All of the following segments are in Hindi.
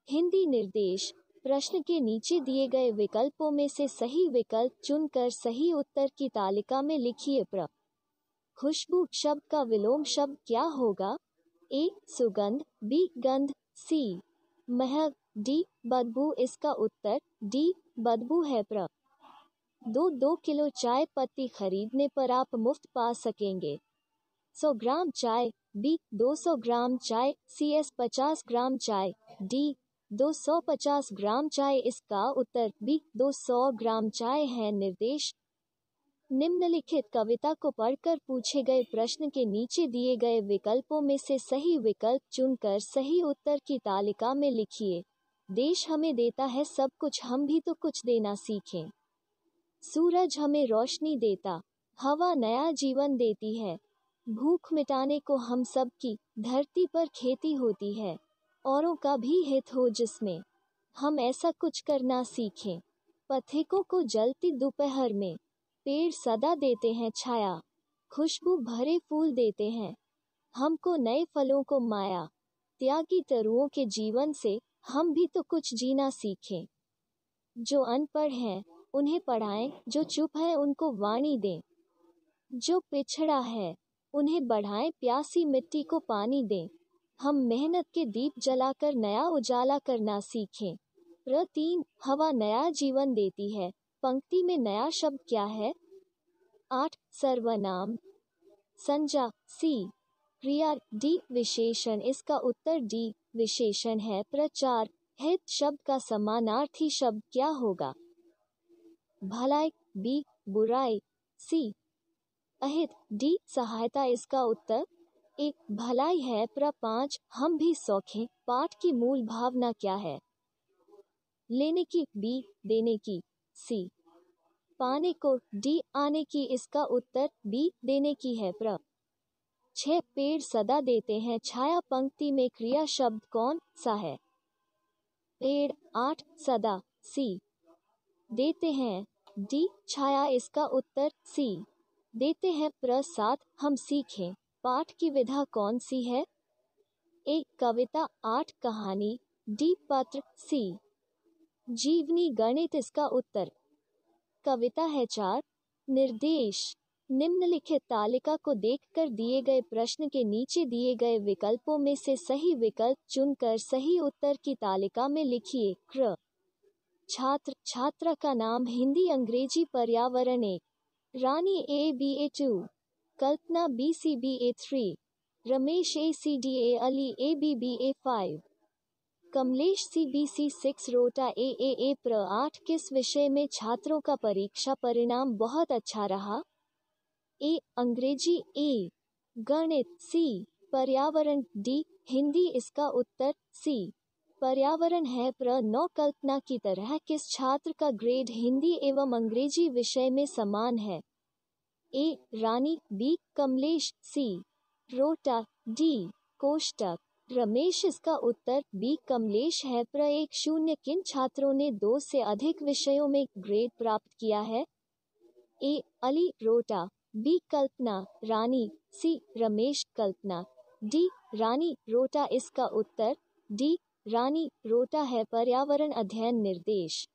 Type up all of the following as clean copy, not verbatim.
हिंदी निर्देश। प्रश्न के नीचे दिए गए विकल्पों में से सही विकल्प चुनकर सही उत्तर की तालिका में लिखिए। खुशबू शब्द का विलोम शब्द क्या होगा? ए. सुगंध, बी. गंध, सी. महक, डी. बदबू। इसका उत्तर डी. बदबू है। 2 किलो चाय पत्ती खरीदने पर आप मुफ्त पा सकेंगे। 100 ग्राम चाय, बी. 200 ग्राम चाय, सी. 50 ग्राम चाय, डी. 250 ग्राम चाय। इसका उत्तर बी. 200 ग्राम चाय है। निर्देश। निम्नलिखित कविता को पढ़कर पूछे गए प्रश्न के नीचे दिए गए विकल्पों में से सही विकल्प चुनकर सही उत्तर की तालिका में लिखिए। देश हमें देता है सब कुछ, हम भी तो कुछ देना सीखें। सूरज हमें रोशनी देता, हवा नया जीवन देती है। भूख मिटाने को हम सब की धरती पर खेती होती है। औरों का भी हित हो जिसमें हम ऐसा कुछ करना सीखें। पथिकों को जलती दोपहर में पेड़ सदा देते हैं छाया, खुशबू भरे फूल देते हैं हमको नए फलों को माया। त्यागी तरुओं के जीवन से हम भी तो कुछ जीना सीखें। जो अनपढ़ हैं उन्हें पढ़ाएं, जो चुप हैं उनको वाणी दें। जो पिछड़ा है उन्हें बढ़ाएं, प्यासी मिट्टी को पानी दें। हम मेहनत के दीप जलाकर नया उजाला करना सीखें। 3. हवा नया जीवन देती है। पंक्ति में नया शब्द क्या है? 8. सर्वनाम, संज्ञा, सी. क्रिया, डी. विशेषण। इसका उत्तर डी. विशेषण है। 4. हित शब्द का समानार्थी शब्द क्या होगा? भलाई, बी. बुराई, सी. अहित, डी. सहायता। इसका उत्तर एक भलाई है। 5. हम भी सौखें। पाठ की मूल भावना क्या है? लेने की, बी. देने की, सी. पाने को, डी. आने की। इसका उत्तर बी. देने की है। 6. पेड़ सदा देते हैं छाया। पंक्ति में क्रिया शब्द कौन सा है? पेड़, 8. सदा, सी. देते हैं, डी. छाया। इसका उत्तर सी. देते हैं। 7. हम सीखें। पाठ की विधा कौन सी है? ए. कविता, 8. कहानी, डी. पत्र, सी. जीवनी, गणित। इसका उत्तर कविता है। 4. निर्देश। निम्नलिखित तालिका को देखकर दिए गए प्रश्न के नीचे दिए गए विकल्पों में से सही विकल्प चुनकर सही उत्तर की तालिका में लिखिए। छात्र, छात्रा का नाम हिंदी अंग्रेजी पर्यावरण 1, रानी ABA 2, कल्पना BCBA 3, Ramesh ACDA, Ali ABBA 5, Kamlesh CBC 6, रोटा AAA 8। किस विषय में छात्रों का परीक्षा परिणाम बहुत अच्छा रहा? ए. अंग्रेजी, ए. गणित, सी. पर्यावरण, डी. हिंदी। इसका उत्तर सी. पर्यावरण है। 9. कल्पना की तरह किस छात्र का ग्रेड हिंदी एवं अंग्रेजी विषय में समान है? ए. रानी, बी. कमलेश, सी. रोटा, डी. कोष्टक, रमेश। इसका उत्तर बी. कमलेश है। 1. किन छात्रों ने 2 से अधिक विषयों में ग्रेड प्राप्त किया है? ए. अली, रोटा, बी. कल्पना, रानी, सी. रमेश, कल्पना, डी. रानी, रोटा। इसका उत्तर डी. रानी, रोटा है। पर्यावरण अध्ययन निर्देश।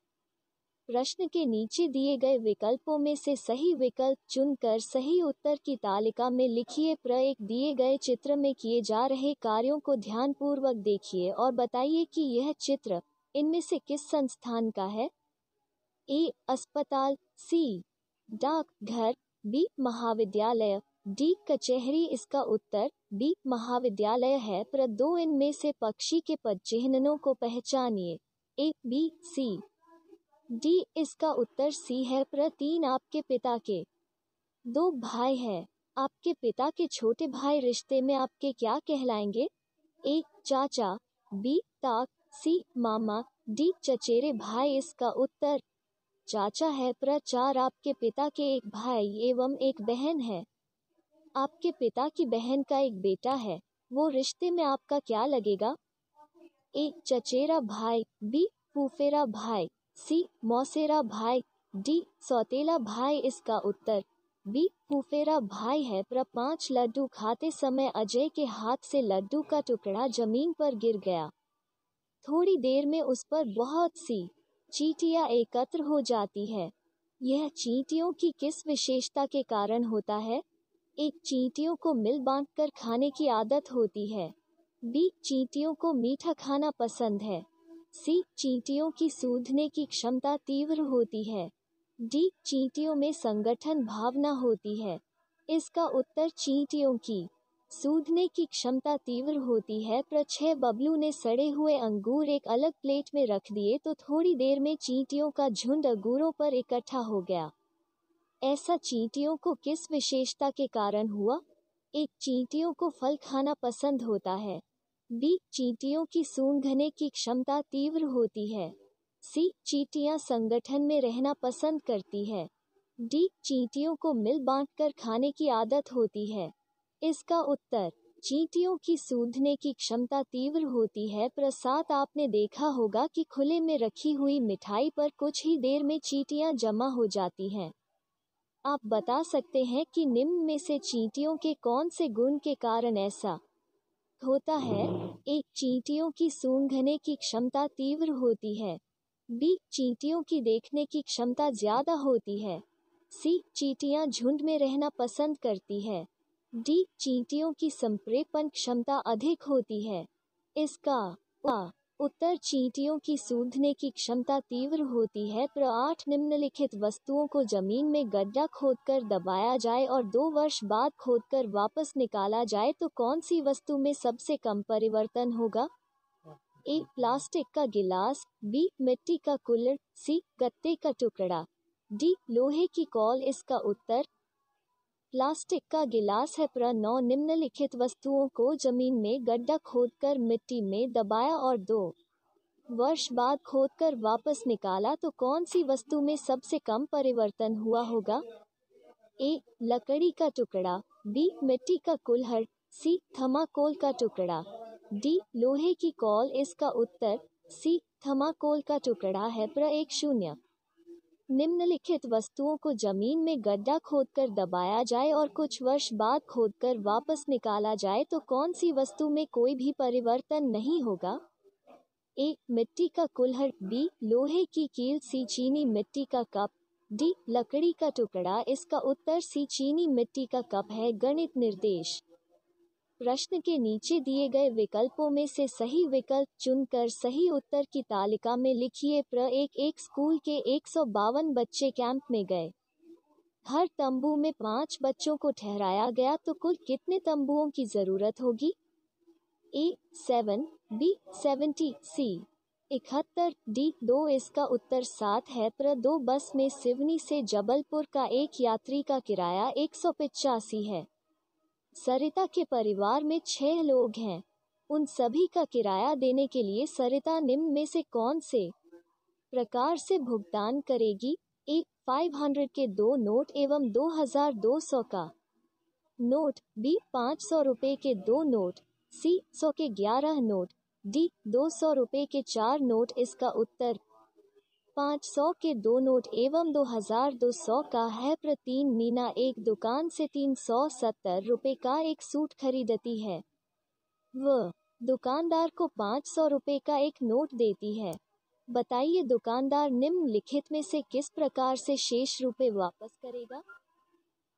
प्रश्न के नीचे दिए गए विकल्पों में से सही विकल्प चुनकर सही उत्तर की तालिका में लिखिए। 1. दिए गए चित्र में किए जा रहे कार्यों को ध्यानपूर्वक देखिए और बताइए कि यह चित्र इनमें से किस संस्थान का है? ए. अस्पताल, सी. डाकघर, बी. महाविद्यालय, डी. कचहरी। इसका उत्तर बी. महाविद्यालय है। 2. इनमें से पक्षी के पदचिह्नों को पहचानिए। ए, बी, सी, डी। इसका उत्तर सी है। 3. आपके पिता के 2 भाई हैं। आपके पिता के छोटे भाई रिश्ते में आपके क्या कहलाएंगे? ए. चाचा, बी. ताक, सी. मामा, डी. चचेरे भाई। इसका उत्तर चाचा है। 4. आपके पिता के एक भाई एवं एक बहन है। आपके पिता की बहन का एक बेटा है, वो रिश्ते में आपका क्या लगेगा? ए. चचेरा भाई, बी. फूफेरा भाई, सी. मौसेरा भाई, डी. सौतेला भाई। इसका उत्तर बी. फूफेरा भाई है। 5. लड्डू खाते समय अजय के हाथ से लड्डू का टुकड़ा जमीन पर गिर गया। थोड़ी देर में उस पर बहुत सी चींटियां एकत्र हो जाती है। यह चींटियों की किस विशेषता के कारण होता है? एक, चींटियों को मिल बांटकर खाने की आदत होती है। बी, चींटियों को मीठा खाना पसंद है। सी, चींटियों की सूंघने की क्षमता तीव्र होती है। डी, चींटियों में संगठन भावना होती है। इसका उत्तर चींटियों की सूंघने की क्षमता तीव्र होती है। पर 6, बबलू ने सड़े हुए अंगूर एक अलग प्लेट में रख दिए तो थोड़ी देर में चींटियों का झुंड अंगूरों पर इकट्ठा हो गया। ऐसा चींटियों को किस विशेषता के कारण हुआ? एक, चींटियों को फल खाना पसंद होता है। बी, चींटियों की सूंघने की क्षमता तीव्र होती है। सी, चींटियां संगठन में रहना पसंद करती है। डी, चींटियों को मिल बांटकर खाने की आदत होती है। इसका उत्तर चींटियों की सूंघने की क्षमता तीव्र होती है। प्रसाद, आपने देखा होगा कि खुले में रखी हुई मिठाई पर कुछ ही देर में चींटियां जमा हो जाती हैं। आप बता सकते हैं कि निम्न में से चींटियों के कौन से गुण के कारण ऐसा होता है? एक, चींटियों की सूंघने की क्षमता तीव्र होती है। बी, चींटियों की देखने की क्षमता ज्यादा होती है। सी, चींटियां झुंड में रहना पसंद करती है। डी, चींटियों की संप्रेषण क्षमता अधिक होती है। इसका उत्तर चींटियों की सूंघने की क्षमता तीव्र होती है। 8, निम्नलिखित वस्तुओं को जमीन में गड्ढा खोदकर दबाया जाए और 2 वर्ष बाद खोदकर वापस निकाला जाए तो कौन सी वस्तु में सबसे कम परिवर्तन होगा? ए, प्लास्टिक का गिलास। बी, मिट्टी का कुल्हड़। सी, गत्ते का टुकड़ा। डी, लोहे की कॉल। इसका उत्तर प्लास्टिक का गिलास है। 9, निम्नलिखित वस्तुओं को जमीन में गड्ढा खोदकर मिट्टी में दबाया और 2 वर्ष बाद खोदकर वापस निकाला तो कौन सी वस्तु में सबसे कम परिवर्तन हुआ होगा? ए, लकड़ी का टुकड़ा। बी, मिट्टी का कुल्हड़। सी, थर्माकोल का टुकड़ा। डी, लोहे की कॉल। इसका उत्तर सी, थर्माकोल का टुकड़ा है। 1-0, निम्नलिखित वस्तुओं को जमीन में गड्ढा खोदकर दबाया जाए और कुछ वर्ष बाद खोदकर वापस निकाला जाए तो कौन सी वस्तु में कोई भी परिवर्तन नहीं होगा? ए, मिट्टी का कुल्हड़। बी, लोहे की कील। सी, चीनी मिट्टी का कप। डी, लकड़ी का टुकड़ा। इसका उत्तर सी, चीनी मिट्टी का कप है। गणित निर्देश, प्रश्न के नीचे दिए गए विकल्पों में से सही विकल्प चुनकर सही उत्तर की तालिका में लिखिए। 1, एक स्कूल के 152 बच्चे कैंप में गए। हर तंबू में 5 बच्चों को ठहराया गया तो कुल कितने तंबुओं की जरूरत होगी? ए, 7। बी, 70। सी, 71। डी, 2। इसका उत्तर 7 है। 2, बस में सिवनी से जबलपुर का एक यात्री का किराया 185 है। सरिता के परिवार में 6 लोग हैं। उन सभी का किराया देने के लिए सरिता निम्न में से कौन से प्रकार से भुगतान करेगी? ए, 500 के 2 नोट एवं 2200 का नोट। बी, 500 रुपए के 2 नोट। सी, 100 के 11 नोट। डी, 200 रुपए के 4 नोट। इसका उत्तर 500 के 2 नोट एवं 2200 का है। 3, मीना एक दुकान से 370 रुपए का एक सूट खरीदती है। वह दुकानदार को 500 रुपए का एक नोट देती है। बताइए दुकानदार निम्नलिखित में से किस प्रकार से शेष रुपए वापस करेगा?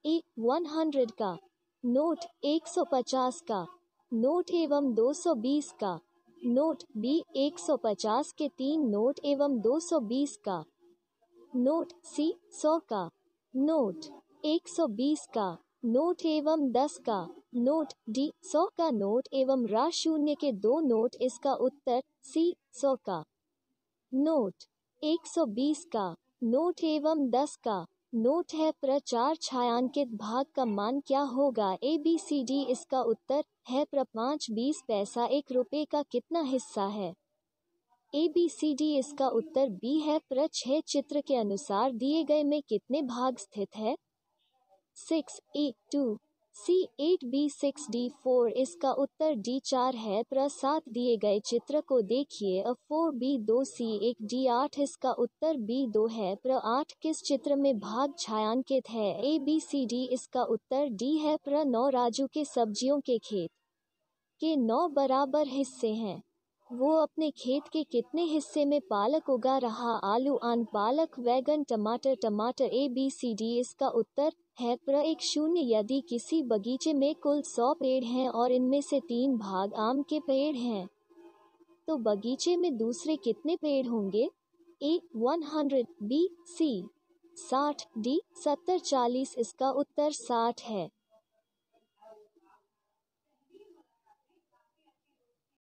ए, 100 का नोट, 150 का नोट एवं 220 का नोट। बी, 150 के 3 नोट एवं 220 का नोट। सी, 100 का नोट, 120 का नोट एवं 10 का नोट। डी, 100 का नोट एवं शून्य के 2 नोट। इसका उत्तर सी, 100 का नोट, 120 का नोट एवं 10 का नोट है। 4, छायांकित भाग का मान क्या होगा? ए, बी, सी, डी। इसका उत्तर है 5 20 पैसा। 1 रुपए का कितना हिस्सा है? ए, बी, सी, डी। इसका उत्तर बी है। 6, चित्र के अनुसार दिए गए में कितने भाग स्थित है? 6, ए, 2, सी, 8, बी, 6, डी, 4। इसका उत्तर डी 4 है। 7, दिए गए चित्र को देखिए। 4, बी, 2, सी, 1, डी 8। इसका उत्तर बी 2 है। 8, किस चित्र में भाग छायांकित है? ए, बी, सी, डी। इसका उत्तर डी है। 9, राजू के सब्जियों के खेत के 9 बराबर हिस्से हैं। वो अपने खेत के कितने हिस्से में पालक उगा रहा? आलू, आन, पालक, वैगन, टमाटर, टमाटर, ABCD। इसका उत्तर है प्र 1-0। यदि किसी बगीचे में कुल 100 पेड़ हैं और इनमें से 3 भाग आम के पेड़ हैं, तो बगीचे में दूसरे कितने पेड़ होंगे? A 100, B C 60, D 70-40। इसका उत्तर 60 है।